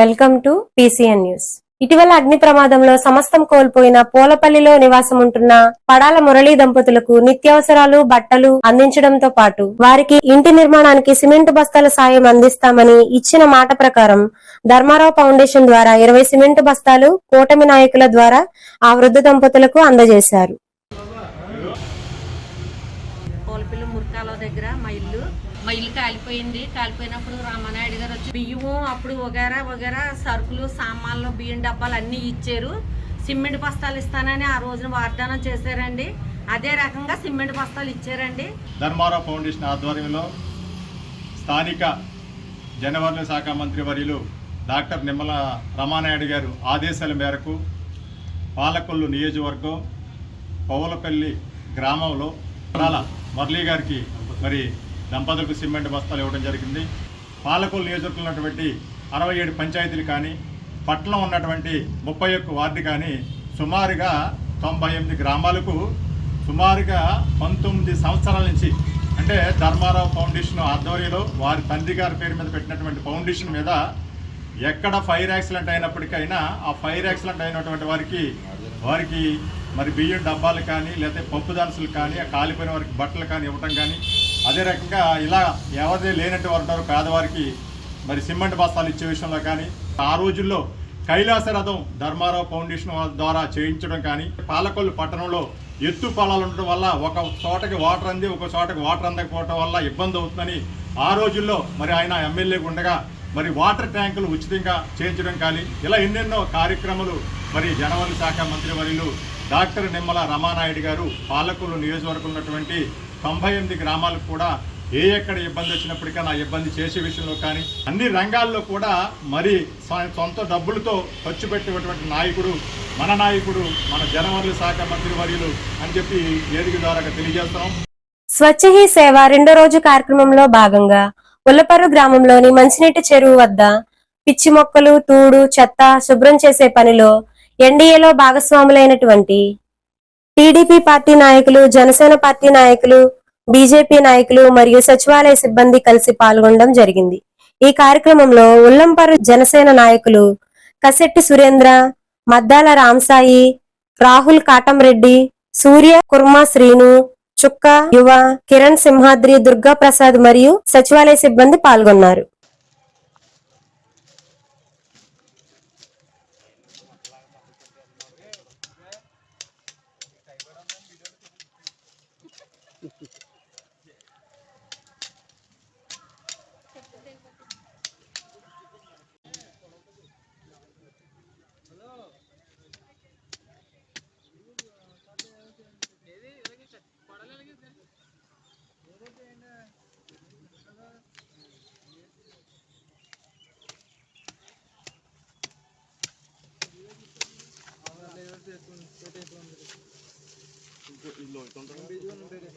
Welcome to PCN news. ఇటీవల అగ్ని ప్రమాదంలో సమస్తం కోల్పోయిన పోలపల్లిలో నివాసం ఉంటున్న పడాల మురళీ దంపతులకు నిత్యావసరాలు, బట్టలు అందించడంతో పాటు వారికి ఇంటి నిర్మాణానికి సిమెంట్ బస్తాల సాయం అందిస్తామని ఇచ్చిన మాట ప్రకారం ధర్మారావు ఫౌండేషన్ ద్వారా 20 సిమెంట్ బస్తాలు కూటమి నాయకుల ద్వారా ఆ వృద్ధ దంపతులకు అందజేశారు. మా ఇల్లు కాలిపోయింది. కాలిపోయినప్పుడు రామానాయుడు గారు వచ్చి బియ్యము అప్పుడు వగేరా సరుకులు, సామాన్లు, బియ్యం డబ్బాలు అన్నీ ఇచ్చారు. సిమెంట్ బస్తాలు ఇస్తానని ఆ రోజున వాగ్దానం చేశారండి. అదే రకంగా సిమెంట్ బస్తాలు ఇచ్చారండి. ధర్మారావు ఫౌండేషన్ ఆధ్వర్యంలో స్థానిక జనవరుల శాఖ మంత్రి వర్యులు డాక్టర్ నిమ్మల రామానాయుడు గారు ఆదేశాల మేరకు పాలకొల్లు నియోజకవర్గం పౌలపల్లి గ్రామంలో మురళీ గారికి మరి దంపతులకు సిమెంట్ బస్తాలు ఇవ్వడం జరిగింది. పాలకొల్లు నియోజకవర్గంలో ఉన్నటువంటి 67 పంచాయతీలు కానీ, పట్టణం ఉన్నటువంటి 31 వార్డు కానీ సుమారుగా 98 గ్రామాలకు సుమారుగా 19 సంవత్సరాల నుంచి అంటే ధర్మారావు ఫౌండేషన్ ఆధ్వర్యంలో వారి తండ్రి గారి పేరు మీద పెట్టినటువంటి ఫౌండేషన్ మీద ఎక్కడ ఫైర్ యాక్సిడెంట్ అయినప్పటికైనా ఆ ఫైర్ యాక్సిడెంట్ అయినటువంటి వారికి మరి బియ్యం డబ్బాలు కానీ, లేకపోతే పప్పు దినుసులు కానీ, ఆ కాలిపోయిన వారికి బట్టలు కానీ ఇవ్వటం కానీ, అదే రకంగా ఇలా ఎవరిదే లేనట్టు ఉంటారో పేదవారికి మరి సిమెంట్ బస్తాలు ఇచ్చే విషయంలో కానీ, ఆ రోజుల్లో కైలాస రథం ధర్మారావు ఫౌండేషన్ ద్వారా చేయించడం కానీ, పాలకొల్లు పట్టణంలో ఎత్తు పొలాలు ఉండటం వల్ల ఒక చోటకి వాటర్ అంది, ఒక చోటకి వాటర్ అందకపోవటం వల్ల ఇబ్బంది అవుతుందని ఆ రోజుల్లో మరి ఆయన ఎమ్మెల్యేగా ఉండగా మరి వాటర్ ట్యాంకులు ఉచితంగా చేయించడం కానీ, ఇలా ఎన్నెన్నో కార్యక్రమాలు మరి జనవరుల శాఖ మంత్రి వర్యులు డాక్టర్ నిమ్మల రామానాయుడు గారు పాలకొల్లు నియోజకవర్గం ఉన్నటువంటి 98 గ్రామాలకు కూడా ఎక్కడ ఇబ్బంది వచ్చినప్పటికీ ఇబ్బంది చేసే విషయంలో కానీ అన్ని రంగాల్లో కూడా మరి సొంత డబ్బులతో ఖర్చు పెట్టేటువంటి నాయకుడు మన జనవరుల శాఖ మంత్రి వర్యులు అని చెప్పి వేదిక ద్వారా తెలియజేస్తున్నాం. స్వచ్ఛ హీ సేవ రెండో రోజు కార్యక్రమంలో భాగంగా ఉల్లపర్రు గ్రామంలోని మంచినీటి చెరువు వద్ద పిచ్చి మొక్కలు, తూడు, చెత్త శుభ్రం చేసే పనిలో ఎన్డీఏలో భాగస్వాములైనటువంటి టీడీపీ పార్టీ నాయకులు, జనసేన పార్టీ నాయకులు, బీజేపీ నాయకులు మరియు సచివాలయ సిబ్బంది కలిసి పాల్గొనడం జరిగింది. ఈ కార్యక్రమంలో ఉల్లంపర్రు జనసేన నాయకులు కసెట్టి సురేంద్ర, మద్దాల రామసాయి, రాహుల్ కాటంరెడ్డి, సూర్య కుర్మా శ్రీను, చుక్క యువ, కిరణ్ సింహాద్రి, దుర్గా ప్రసాద్ మరియు సచివాలయ సిబ్బంది పాల్గొన్నారు.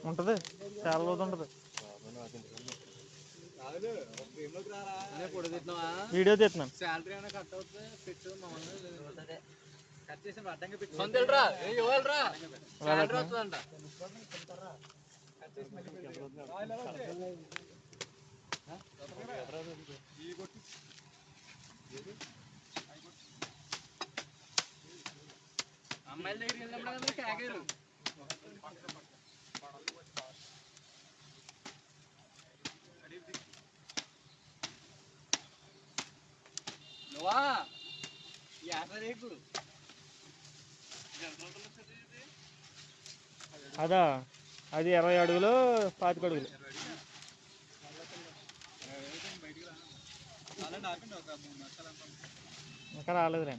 ఉంటది చాలా రోజు ఉంటది. వీడియో తీస్తున్నాను. అమ్మాయిల దగ్గరికి వెళ్ళినప్పుడు కాకేలు నువ్వా అదా అది 20 అడుగులు 25 అడుగులు. ఇంకా రాలేదులే.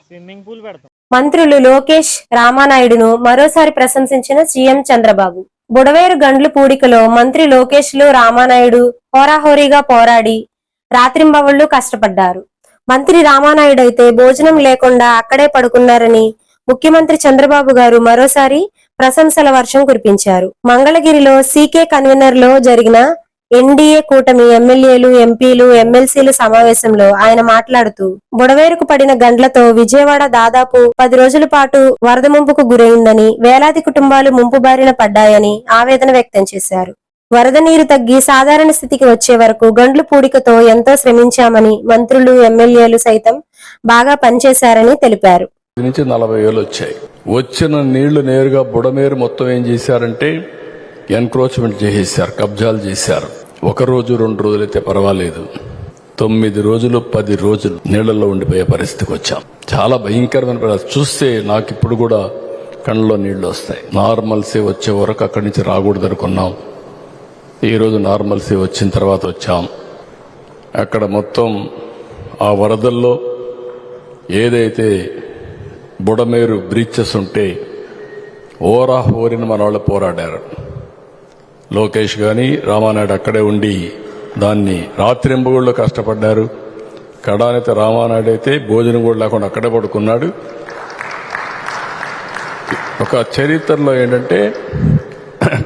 స్విమ్మింగ్ పూల్ పెడతాం. మంత్రులు లోకేష్, రామానాయుడును మరోసారి ప్రశంసించిన సీఎం చంద్రబాబు. బుడవేరు గండ్లు పూడికలో మంత్రి లోకేష్ లు, రామానాయుడు హోరాహోరీగా పోరాడి రాత్రింబవళ్లు కష్టపడ్డారు. మంత్రి రామానాయుడు అయితే భోజనం లేకుండా అక్కడే పడుకున్నారని ముఖ్యమంత్రి చంద్రబాబు గారు మరోసారి ప్రశంసల వర్షం కురిపించారు. మంగళగిరిలో సీకే కన్వీనర్ లో జరిగిన ఎన్డీఏ కూటమి ఎమ్మెల్యేలు, ఎంపీలు, ఎమ్మెల్సీలు సమావేశంలో ఆయన మాట్లాడుతూ బుడవేరుకు పడిన గండ్లతో విజయవాడ దాదాపు 10 రోజుల పాటు వరద ముంపుకు గురైందని, వేలాది కుటుంబాలు ముంపు బారిన పడ్డాయని ఆవేదన వ్యక్తం చేశారు. వరద నీరు తగ్గి సాధారణ స్థితికి వచ్చే వరకు గండ్లు పూడికతో ఎంతో శ్రమించామని, మంత్రులు, ఎమ్మెల్యేలు సైతం బాగా పనిచేశారని తెలిపారు. నుంచి 40,000 వచ్చాయి. వచ్చిన నీళ్లు నేరుగా బుడమేరు మొత్తం ఏం చేశారంటే ఎన్క్రోచ్మెంట్ చేసేశారు, కబ్జాలు చేశారు. 1 రోజు 2 రోజులైతే పర్వాలేదు, 9 రోజులు 10 రోజులు నీళ్లలో ఉండిపోయే పరిస్థితికి వచ్చాం. చాలా భయంకరమైన పరిస్థితి. చూస్తే నాకు ఇప్పుడు కూడా కళ్ళలో నీళ్లు వస్తాయి. నార్మల్సీ వచ్చే వరకు అక్కడి నుంచి రాకూడదు అనుకున్నాం. ఈరోజు నార్మల్సీ వచ్చిన తర్వాత వచ్చాం. అక్కడ మొత్తం ఆ వరదల్లో ఏదైతే బుడమేరు బ్రీచెస్ ఉంటే ఓరా హోరిని మన వాళ్ళు పోరాడారు. లోకేష్ గాని రామానాయుడు అక్కడే ఉండి దాన్ని రాత్రింబగుళ్ళు కష్టపడ్డారు. కడానైతే రామానాయుడు అయితే భోజనం కూడా లేకుండా అక్కడే పడుకున్నాడు. ఒక చరిత్రలో ఏంటంటే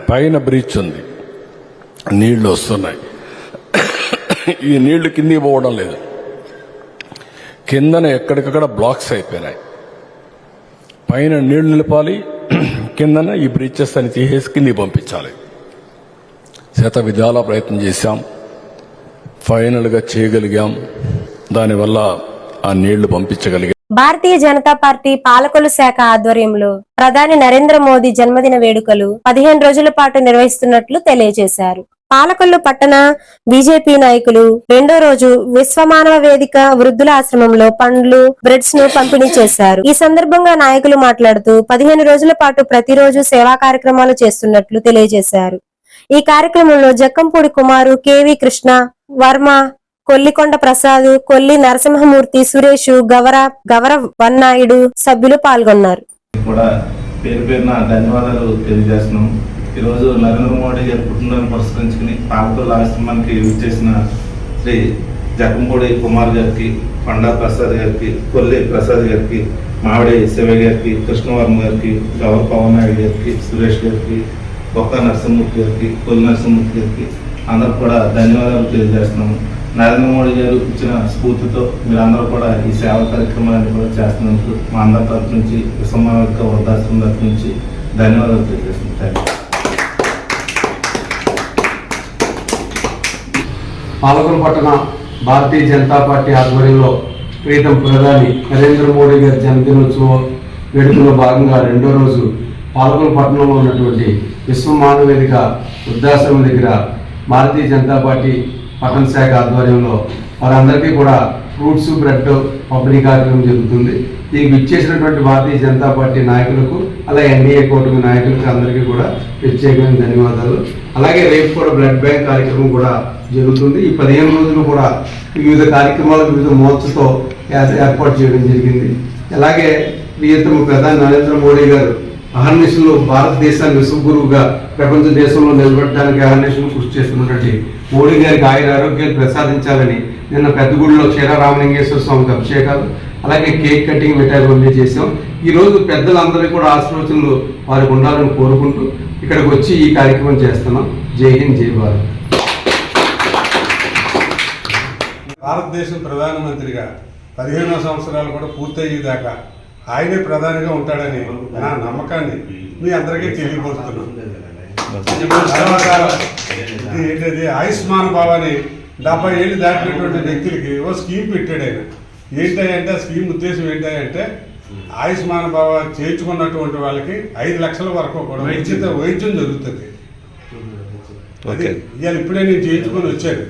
పైన బ్రీచ్ ఉంది, నీళ్లు వస్తున్నాయి, ఈ నీళ్లు కిందికి పోవడం లేదు, కిందన ఎక్కడికక్కడ బ్లాక్స్ అయిపోయినాయి. పైన నీళ్లు నిలపాలి, కిందన ఈ బ్రీచెస్ అని తీసేసి కిందికి పంపించాలి. శత విధాల ప్రయత్నం చేశాం, ఫైనల్ గా చేయగలిగాం. దానివల్ల ఆ నీళ్లు పంపించగలిగాం. భారతీయ జనతా పార్టీ పాలకొల్లు శాఖ ఆధ్వర్యంలో ప్రధాని నరేంద్ర మోదీ జన్మదిన వేడుకలు 15 రోజుల పాటు నిర్వహిస్తున్నట్లు తెలియజేశారు. పాలకొల్లు పట్టణ బీజేపీ నాయకులు 2వ రోజు విశ్వమానవ వేదిక వృద్ధుల ఆశ్రమంలో పండ్లు, బ్రెడ్స్ ను పంపిణీ చేశారు. ఈ సందర్భంగా నాయకులు మాట్లాడుతూ 15 రోజుల పాటు ప్రతిరోజు సేవా కార్యక్రమాలు చేస్తున్నట్లు తెలియజేశారు. ఈ కార్యక్రమంలో జక్కంపూడి కుమారు, కేవి కృష్ణ వర్మ, కొల్లికొండ ప్రసాద్, కొల్లి నరసింహమూర్తి, సురేష్, గవర వన్నాయుడు సభ్యులు పాల్గొన్నారు. కూడా పేరు పేరున ధన్యవాదాలు తెలియజేస్తున్నాం. ఈరోజు నరేంద్ర మోడీ గారి పుట్టినరోజు పురస్కరించుకుని పాలకొల్లు ఆశ్రమానికి విచ్చేసిన శ్రీ జక్కంపూడి కుమార్ గారికి, పండా ప్రసాద్ గారికి, కొల్లి ప్రసాద్ గారికి, మావిడి శివ గారికి, కృష్ణవర్మ గారికి, గవర పవన్ నాయుడు గారికి, సురేష్ గారికి, బొక్క నరసింహమూర్తి గారికి, కొల్లి నరసింహమూర్తి గారికి అందరూ కూడా ధన్యవాదాలు తెలియజేస్తున్నాము. నరేంద్ర మోడీ గారు ఇచ్చిన స్ఫూర్తితో మీరందరూ కూడా ఈ సేవా కార్యక్రమాన్ని కూడా చేస్తున్నందుకు మా అందరి తరఫు నుంచి, విశ్వమానవిక వృద్ధాశ్రమం తరఫు నుంచి ధన్యవాదాలు తెలియజేస్తున్నాం. పాలకొల్లు పట్టణ భారతీయ జనతా పార్టీ ఆధ్వర్యంలో ప్రీతం ప్రధాని నరేంద్ర మోడీ గారి జన్మదినోత్సవ వేడుకలో భాగంగా 2వ రోజు పాలకొల్లు పట్టణంలో ఉన్నటువంటి విశ్వమానవ వేదిక వృద్ధాశ్రమం దగ్గర భారతీయ జనతా పార్టీ పట్టణ శాఖ ఆధ్వర్యంలో వారందరికీ కూడా ఫ్రూట్స్, బ్రెడ్ పంపిణీ కార్యక్రమం జరుగుతుంది. దీనికి ఇచ్చేసినటువంటి భారతీయ జనతా పార్టీ నాయకులకు, అలాగే ఎన్డీఏ కూటమి నాయకులకు అందరికీ కూడా ప్రత్యేకమైన ధన్యవాదాలు. అలాగే రేపు కూడా బ్లడ్ బ్యాంక్ కార్యక్రమం కూడా జరుగుతుంది. ఈ 15 రోజులు కూడా వివిధ కార్యక్రమాలు, వివిధ మోర్చతో ఏర్పాటు చేయడం జరిగింది. అలాగే ప్రియతమ ప్రధాని నరేంద్ర మోడీ గారు అహర్నిశలు భారతదేశాన్ని విశ్వగురువుగా ప్రపంచ దేశంలో నిలబెట్టడానికి అహర్నిశలు కృషి చేస్తున్నటువంటి మోడీ గారికి ఆరోగ్యాలు ప్రసాదించాలని నిన్న పెద్దగూడలో క్షీరారామలింగేశ్వర స్వామికి అభిషేకాలు, అలాగే కేక్ కటింగ్, మిఠాయి పంపిణీ చేశాం. ఈరోజు పెద్దలందరికీ కూడా ఆశీర్వచనలు వారికి ఉండాలని కోరుకుంటూ ఇక్కడికి వచ్చి ఈ కార్యక్రమం చేస్తున్నాం. జై హింద్, జై భారత్. భారతదేశం ప్రధానమంత్రిగా 15వ సంవత్సరాలు కూడా పూర్తయ్యేదాకా ఆయనే ప్రధానిగా ఉంటాడని నా నమ్మకాన్ని మీ అందరికీ తెలియపరుస్తున్నాను. ఏంటది ఆయుష్మాన్ భావాన్ని 70 ఏళ్ళు దాటినటువంటి వ్యక్తులకి ఓ స్కీమ్ పెట్టాడు ఆయన. ఏంటంటే ఆ స్కీమ్ ఉద్దేశం ఏంటంటే ఆయుష్మాన్ భావ చేర్చుకున్నటువంటి వాళ్ళకి 5 లక్షల వరకు కూడా ఉచిత వైద్యం జరుగుతుంది. ఇవాళ ఇప్పుడే నేను చేయించుకొని వచ్చాను.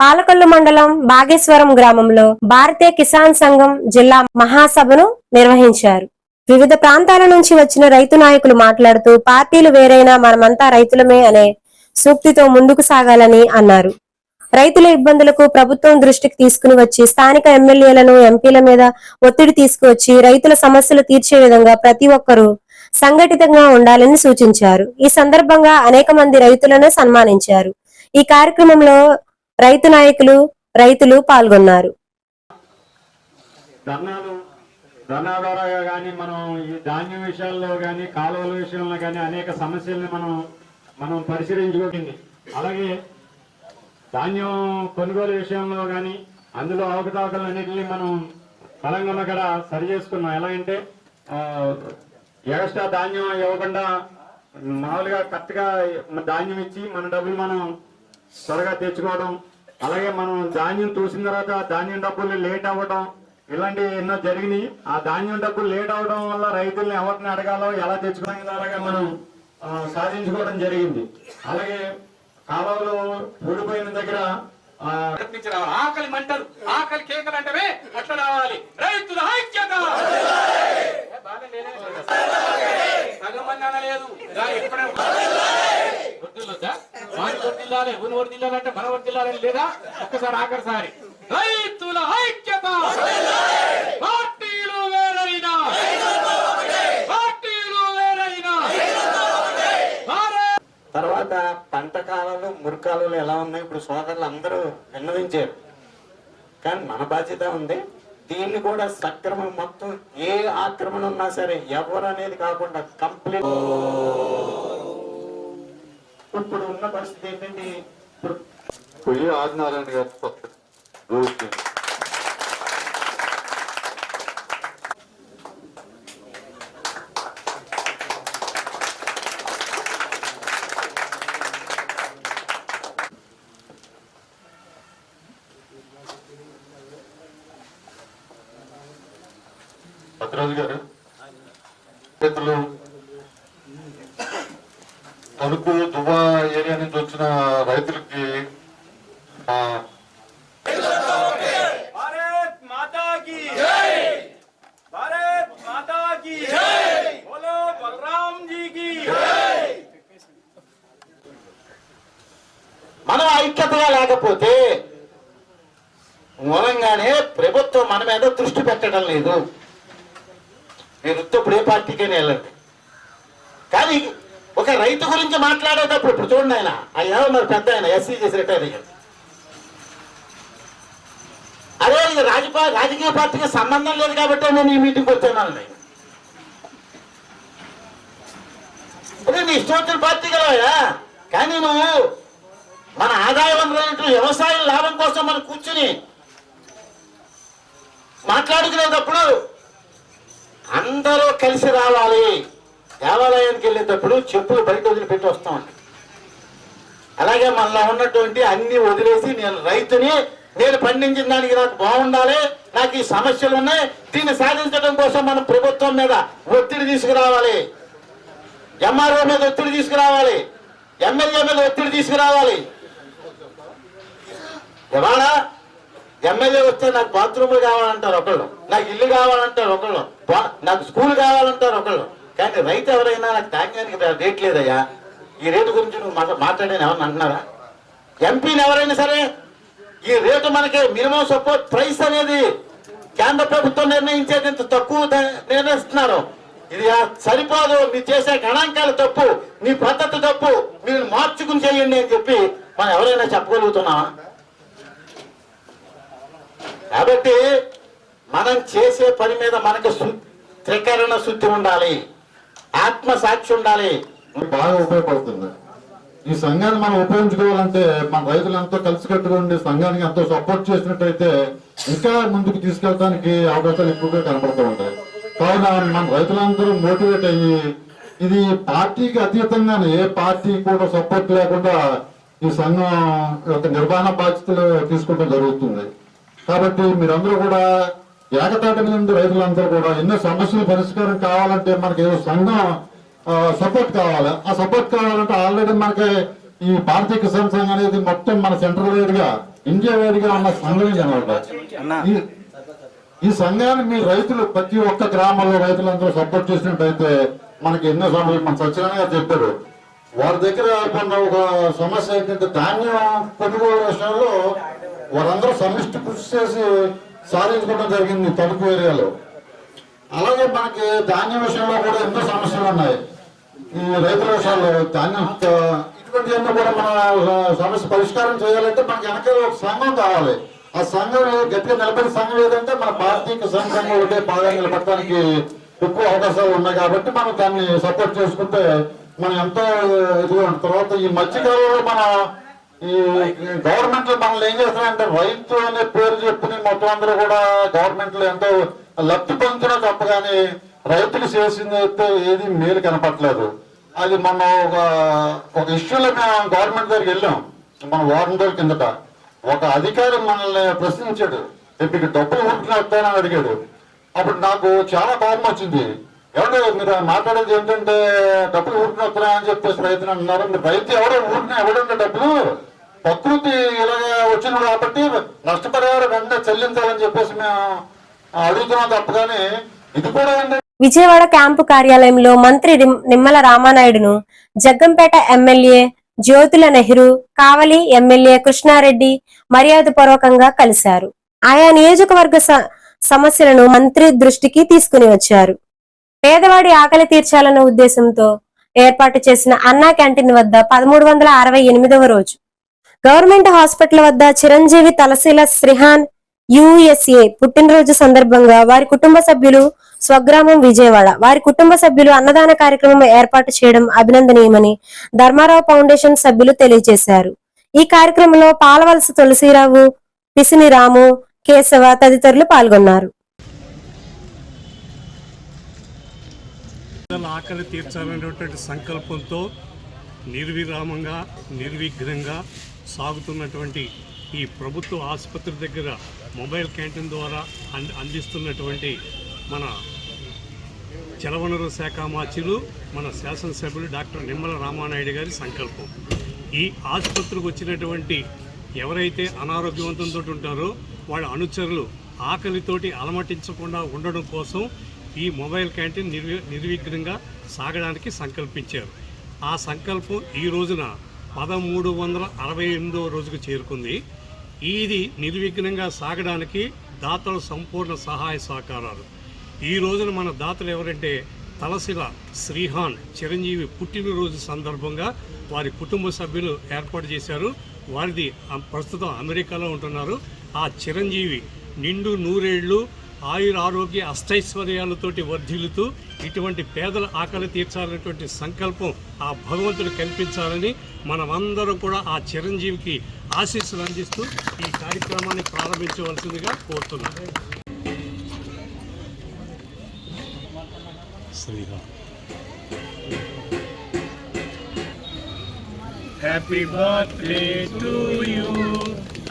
పాలకొల్లు మండలం బాగేశ్వరం గ్రామంలో భారతీయ కిసాన్ సంఘం జిల్లా మహాసభను నిర్వహించారు. వివిధ ప్రాంతాల నుంచి వచ్చిన రైతు నాయకులు మాట్లాడుతూ పార్టీలు వేరైనా మనమంతా రైతులమే అనే సూక్తితో ముందుకు సాగాలని అన్నారు. రైతుల ఇబ్బందులకు ప్రభుత్వం దృష్టికి తీసుకుని వచ్చి స్థానిక ఎమ్మెల్యేలను, ఎంపీల మీద ఒత్తిడి తీసుకువచ్చి రైతుల సమస్యలు తీర్చే విధంగా ప్రతి ఒక్కరూ సంఘటితంగా ఉండాలని సూచించారు. ఈ సందర్భంగా అనేక మంది రైతులను సన్మానించారు. ఈ కార్యక్రమంలో రైతు నాయకులు, రైతులు పాల్గొన్నారు. ధర్నా ద్వారా కానీ మనం ఈ ధాన్యం విషయాల్లో కానీ కాలువల విషయంలో కానీ అనేక సమస్యల్ని మనం పరిశీలించుకోండి. అలాగే ధాన్యం కొనుగోలు విషయంలో కానీ అందులో అవకతవకలన్నింటినీ మనం బలంగా కూడా సరి చేసుకున్నాం. ఎలాగంటే ఎక్స్ట్రా ధాన్యం ఇవ్వకుండా మామూలుగా కరెక్ట్గా ధాన్యం ఇచ్చి మన డబ్బులు మనం త్వరగా తెచ్చుకోవడం, అలాగే మనం ధాన్యం తూసిన తర్వాత ధాన్యం డబ్బులు లేట్ అవ్వడం, ఇలాంటివి ఎన్నో జరిగినాయి. ఆ ధాన్యం డబ్బులు లేట్ అవడం వల్ల రైతుల్ని ఎవరిని అడగాలో ఎలా తెచ్చుకోవడం ద్వారా మనం సాధించుకోవడం జరిగింది. అలాగే కాలువలు ఊడిపోయిన దగ్గర ఆకలి మంటలు, ఆకలి కేకలు అంటే అట్లా రావాలి. రైతుల ఐక్యత సగం అనలేదు, వర్దిల్లాలి వర్దిల్లాలంటే మన వర్దిల్లాలని లేదా? ఒక్కసారి ఆఖరిసారి రైతుల ఐక్యత. పార్టీలు వేరైనా తర్వాత పంట కాలాలు, మురికాలు ఎలా ఉన్నాయి ఇప్పుడు సోదరులు అందరూ విన్నవించారు. కానీ మన బాధ్యత ఉంది, దీన్ని కూడా సక్రమం మొత్తం ఏ ఆక్రమణ ఉన్నా సరే ఎవరు అనేది కాకుండా కంప్లీట్. ఇప్పుడు ఉన్న పరిస్థితి ఏంటంటే పొయ్యి ఆదినారాయణ గారు భద్రాజు గారు రైతులు తణుకు దువ్వా ఏరియా నుంచి వచ్చిన రైతులకి భారత్ మాతా కీ జై, భారత్ మాతా కీ జై, బోలో బలరాం జీ కీ జై. మనం ఐక్యతగా లేకపోతే మూలంగానే ప్రభుత్వం మన మీద దృష్టి పెట్టడం లేదు. మీరు ఇప్పుడు ఏ పార్టీకైనా వెళ్ళండి, కానీ ఒక రైతు గురించి మాట్లాడేటప్పుడు ఇప్పుడు చూడండి, ఆయన ఏమన్నారు పెద్ద ఆయన ఎస్సీ చేసి రిటైర్ అయ్యారు. అదే ఇది రాజకీయ పార్టీకి సంబంధం లేదు కాబట్టి నేను ఈ మీటింగ్కి వచ్చాను. నీ ఇష్టం వచ్చిన పార్టీ కలవయా, కానీ నువ్వు మన ఆదాయ వనరులు వ్యవసాయ లాభం కోసం మనం కూర్చుని మాట్లాడుకునేటప్పుడు అందరూ కలిసి రావాలి. దేవాలయానికి వెళ్ళేటప్పుడు చెప్పులు బయట వదిలిపెట్టి వస్తామండి. అలాగే మనలో ఉన్నటువంటి అన్ని వదిలేసి నేను రైతుని, నేను పండించిన దానికి నాకు బాగుండాలి, నాకు ఈ సమస్యలు ఉన్నాయి, దీన్ని సాధించడం కోసం మనం ప్రభుత్వం మీద ఒత్తిడి తీసుకురావాలి, ఎంఆర్ఓ మీద ఒత్తిడి తీసుకురావాలి, ఎమ్మెల్యే మీద ఒత్తిడి తీసుకురావాలి. ఇవాళ ఎమ్మెల్యే వస్తే నాకు బాత్రూములు కావాలంటారు ఒకళ్ళు, నాకు ఇల్లు కావాలంటారు ఒకళ్ళు, నాకు స్కూల్ కావాలంటారు ఒకళ్ళు. కానీ రైతు ఎవరైనా నాకు తాగడానికి రేట్ లేదయ్యా, ఈ రేటు గురించి నువ్వు మాట్లాడని ఎవరిని అంటున్నారా? ఎంపీని ఎవరైనా సరే ఈ రేటు మనకి మినిమం సపోర్ట్ ప్రైస్ అనేది కేంద్ర ప్రభుత్వం నిర్ణయించేది ఇంత తక్కువ నిర్ణయిస్తున్నారు. ఇది సరిపోదు, మీరు చేసే గణాంకాలు తప్పు, మీ పద్ధతి తప్పు, మీరు మార్చుకుని చేయండి అని చెప్పి మనం ఎవరైనా చెప్పగలుగుతున్నామా? కాబట్టి మనం చేసే పని మీద మనకు త్రికరణ శుద్ధి ఉండాలి, ఆత్మసాక్షి ఉండాలి. బాగా ఉపయోగపడుతుంది. ఈ సంఘాన్ని మనం ఉపయోగించుకోవాలంటే మన రైతులు ఎంతో కలిసి కట్టుకోండి, సంఘానికి ఎంతో సపోర్ట్ చేసినట్టయితే ఇంకా ముందుకు తీసుకెళ్ళడానికి అవకాశాలు ఎక్కువగా కనపడుతూ ఉంటాయి. కావున మన రైతులందరూ మోటివేట్ అయ్యి ఇది పార్టీకి అతీతంగానే ఏ పార్టీ కూడా సపోర్ట్ లేకుండా ఈ సంఘం యొక్క నిర్వహణ బాధ్యతలు తీసుకోవడం జరుగుతుంది. కాబట్టి మీరందరూ కూడా ఏకతాటి నుండి రైతులందరూ కూడా ఎన్నో సమస్యలు పరిష్కారం కావాలంటే మనకి ఏదో సంఘం సపోర్ట్ కావాలి. ఆ సపోర్ట్ కావాలంటే ఆల్రెడీ మనకి ఈ భారతీయ కిసాన్ సంఘం అనేది మొత్తం మన సెంట్రల్ వైడ్గా ఇండియా వైడ్గా ఉన్న సంఘం అనమాట. ఈ సంఘాన్ని మీ రైతులు ప్రతి ఒక్క గ్రామంలో రైతులందరూ సపోర్ట్ చేసినట్టయితే మనకి ఎన్నో సమస్యలు మన సత్యనారాయణ గారు చెప్పారు. వారి దగ్గర కొన్న ఒక సమస్య ఏంటంటే ధాన్యం కొనుగోలు విషయంలో వారందరూ సమిష్టి కృషి చేసి సాధించుకోవడం జరిగింది తణుకు ఏరియాలో. అలాగే మనకి ధాన్యం విషయంలో కూడా ఎన్నో సమస్యలు ఉన్నాయి. ఈ రైతుల విషయాల్లో ధాన్యం ఇటువంటివన్నీ కూడా మన సమస్య పరిష్కారం చేయాలంటే మనకి వెనక ఒక సంఘం కావాలి. ఆ సంఘం గట్టిగా నిలబడే సంఘం ఏదంటే మన భారతీయ కిసాన్ సంఘం ఒకటే బాగా నిలబడటానికి ఎక్కువ అవకాశాలు ఉన్నాయి. కాబట్టి మనం దాన్ని సపోర్ట్ చేసుకుంటే మనం ఎంతో ఇదిగా ఉంటుంది. తర్వాత ఈ మధ్యకాలంలో మన ఈ గవర్నమెంట్ మనల్ని ఏం చేస్తున్నారంటే రైతు అనే పేరు చెప్పుకుని మొత్తం అందరూ కూడా గవర్నమెంట్ లో ఎంతో లబ్ధి పొందుతున్నా తప్ప కానీ రైతులు చేసింది అయితే ఏది మేలు కనపట్లేదు. అది మన ఒక ఇష్యూలో మేము గవర్నమెంట్ దగ్గరికి వెళ్ళాం. మన వారం రోజుల కిందట ఒక అధికారి మనల్ని ప్రశ్నించాడు, మీకు డబ్బులు ఊరుకుని వస్తానని అడిగాడు. అప్పుడు నాకు చాలా కోపం వచ్చింది. ఎవరు మీరు మాట్లాడేది ఏంటంటే డబ్బులు ఊరిని వస్తున్నా అని చెప్పేసి రైతులు అంటున్నారు. మీరు రైతు ఎవరో ఊరిని ఎవడంటే డబ్బులు ప్రకృతి ఇలాగా వచ్చింది కాబట్టి నష్టపరిహారం వెంటనే చెల్లించాలని చెప్పేసి మేము అడుగుతున్నాం తప్ప కానీ ఇది కూడా ఏంటంటే. విజయవాడ క్యాంపు కార్యాలయంలో మంత్రి నిమ్మల రామానాయుడును జగ్గంపేట ఎమ్మెల్యే జ్యోతుల నెహ్రూ, కావలి ఎమ్మెల్యే కృష్ణారెడ్డి మర్యాదపూర్వకంగా కలిశారు. ఆయా నియోజకవర్గ సమస్యలను మంత్రి దృష్టికి తీసుకుని వచ్చారు. పేదవాడి ఆకలి తీర్చాలన్న ఉద్దేశంతో ఏర్పాటు చేసిన అన్నా క్యాంటీన్ వద్ద 1368వ రోజు గవర్నమెంట్ హాస్పిటల్ వద్ద చిరంజీవి తలశీల శ్రీహాన్ USA పుట్టినరోజు సందర్భంగా వారి కుటుంబ సభ్యులు స్వగ్రామం విజయవాడ వారి కుటుంబ సభ్యులు అన్నదాన కార్యక్రమం ఏర్పాటు చేయడం అభినందనీయమని ధర్మారావు ఫౌండేషన్ సభ్యులు తెలియజేశారు. ఈ కార్యక్రమంలో పాలవలస తులసిరావు, పిసిని రాము, కేశవ తదితరులు పాల్గొన్నారు. ఆకలి తీర్చాలనేటువంటి సంకల్పంతో నిర్విరామంగా నిర్విఘ్నంగా సాగుతున్నటువంటి ఈ ప్రభుత్వ ఆసుపత్రి దగ్గర మొబైల్ క్యాంటీన్ ద్వారా అందిస్తున్నటువంటి మన జలవనరుల శాఖ మాచిలు మన శాసనసభ్యులు డాక్టర్ నిమ్మల రామానాయుడు గారి సంకల్పం. ఈ ఆసుపత్రికి వచ్చినటువంటి ఎవరైతే అనారోగ్యవంతంతో ఉంటారో వాళ్ళ అనుచరులు ఆకలితోటి అలమటించకుండా ఉండడం కోసం ఈ మొబైల్ క్యాంటీన్ నిర్విఘ్నంగా సాగడానికి సంకల్పించారు. ఆ సంకల్పం ఈ రోజున 1368వ రోజుకు చేరుకుంది. ఇది నిర్విఘ్నంగా సాగడానికి దాతల సంపూర్ణ సహాయ సహకారాలు. ఈ రోజున మన దాతలు ఎవరంటే తలశిల శ్రీహాన్ చిరంజీవి పుట్టినరోజు సందర్భంగా వారి కుటుంబ సభ్యులు ఏర్పాటు చేశారు. వారిది ప్రస్తుతం అమెరికాలో ఉంటున్నారు. ఆ చిరంజీవి నిండు నూరేళ్లు ఆయుర ఆరోగ్య అష్టైశ్వర్యాలతోటి వర్ధిల్లుతూ ఇటువంటి పేదల ఆకలి తీర్చాలనేటువంటి సంకల్పం ఆ భగవంతుడు కల్పించాలని మనమందరం కూడా ఆ చిరంజీవికి ఆశీస్సులు అందిస్తూ ఈ కార్యక్రమాన్ని ప్రారంభించవలసిందిగా కోరుతున్నాను. Happy birthday to you,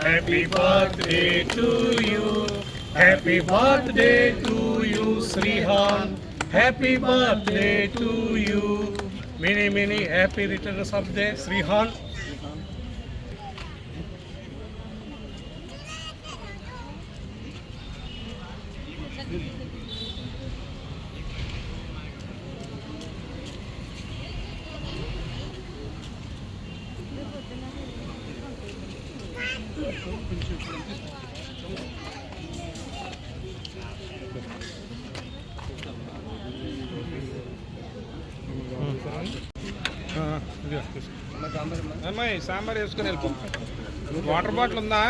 happy birthday to you, happy birthday to you Shrihan, happy birthday to you, many many happy returns of day Shrihan. అమ్మాయి సాంబార్ వేసుకొని వెళ్ళిపో. వాటర్ బాటిల్ ఉందా?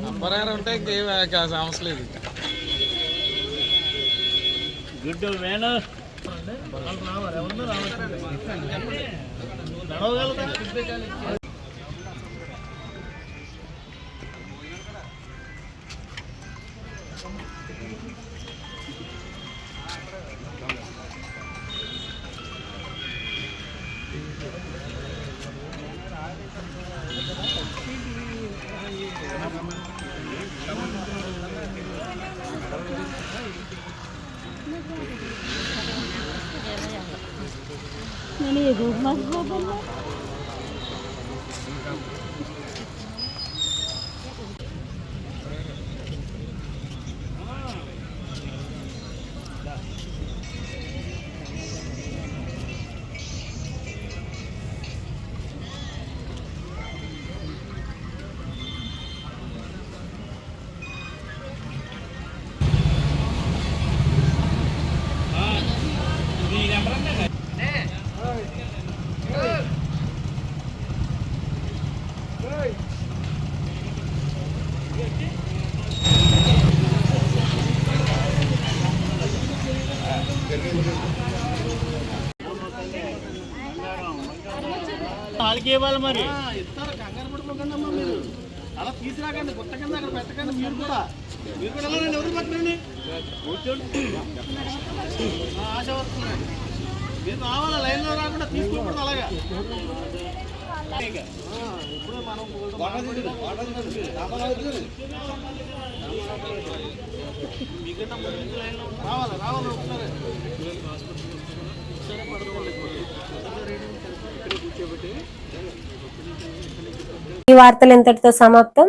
నంబర్ ఉంటే ఇంకేం అవసరం లేదు. గుడ్ వేణు వాళ్ళకి ఇవ్వాలి మరి ఇస్తారు. కంగారు పడిపోకండి అమ్మా మీరు. అలా తీసుకురాకండి, గుట్టకండి, అక్కడ పెట్టకండి. మీరు కూడా వెళ్ళండి. ఎవరు పట్టండి, కూర్చోండి. ఆశ వస్తున్నాయి. మీరు రావాలా, లైన్లో రాకుండా తీసుకోకూడదు. అలాగా ఇప్పుడు మనం రావాలి ఒకసారి పడుకోండి. ఈ వార్తలు ఇంతటితో సమాప్తం.